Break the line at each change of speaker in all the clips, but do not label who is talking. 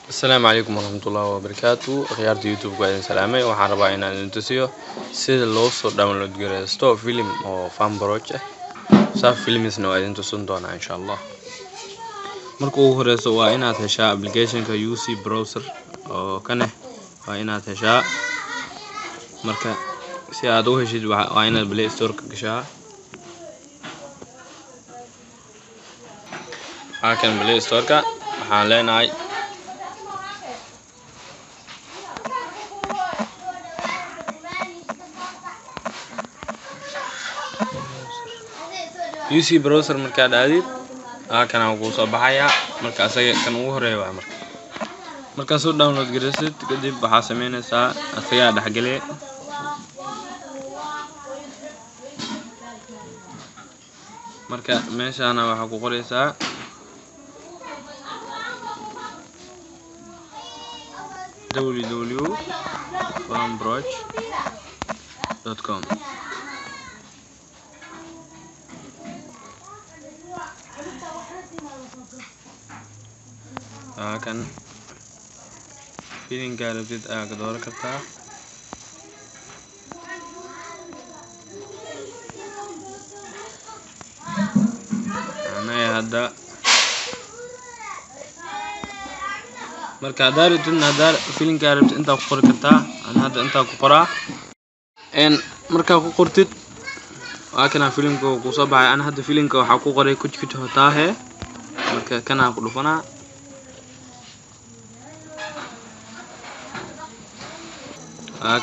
السلام عليكم ورحمة الله وبركاته. خيارتي يوتيوب قاعدين سلامي waxaan rabaa inaan idin tusiyo sida loo soo download gareysto film oo Fanbroch ah. Saaf filmisna waa idin tusin doonaa insha Allah. Marka ugu horeyso waa inaad heshaa applicationka UC browser oo kana waa inaad heshaa. Marka si aad u heshid waa inaad Play Store ka gashaa. Halkan Play Store ka waxaan leenahay UC browser marka aadid kana ugu soo baxaya marka asaga kan ugu horeeyo waa marka soo download gareysid kadib waxa sameynaysaa asaga dhaxgalay marka meeshana waxa ku qoraysaa www.fanbroch.com kan filinka rabtid aad ka dooran kartaa hadda marka hadda filinka rabtid inta ku qori kartaa hadda inta ku qoraa marka ku qortid waa kana filimka ku soo baxay hadda filimka waxa ku qoray kujkit hotaahe marka kana ku dhufanaa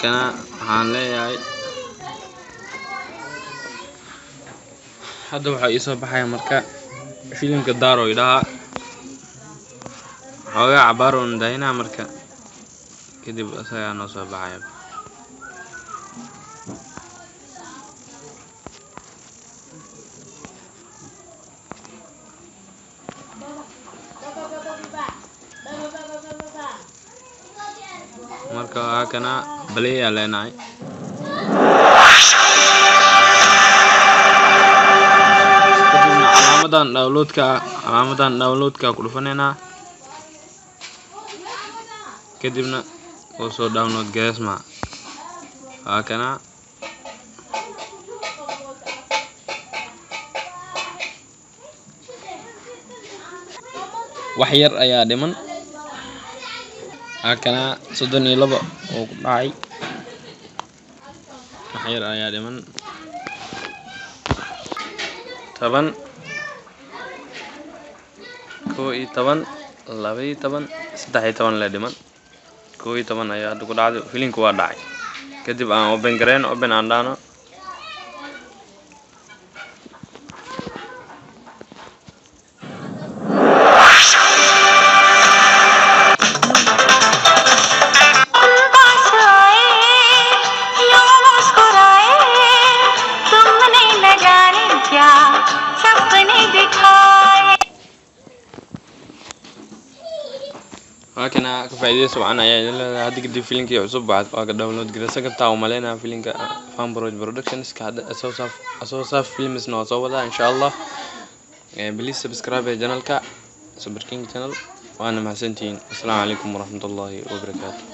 kana waxaan leeyahay hadda waxa ii soo baxay marka filimka daaro idhaa xoogaa cabaroon dayna marka kadib asaga noo soo baxay marka kana Play ya leenahay calaamadan downloadka ku dhufanayna kadibna oo soo download gareysma kana wax yar ayaa dhiman kana 32 oo ku dhacay wax yar ayaa dhiman 10 11 12 13 la dhiman 11 ayaa ku dhacday filinku waa dhacay kadib aan open aan dhaano kana ka faa'iideyso waxaan ayaa hadda kadib filimkii cusub waa ka download gareysan kartaa oo maleena filimka Fanbroch Productions ka hadda soo saaf films noo soo wada insha Allah. Please subscribe channel ka Super King channel waana mahadsantiin. Assalaamu calaykum warahmatullaahi wabarakaatuh.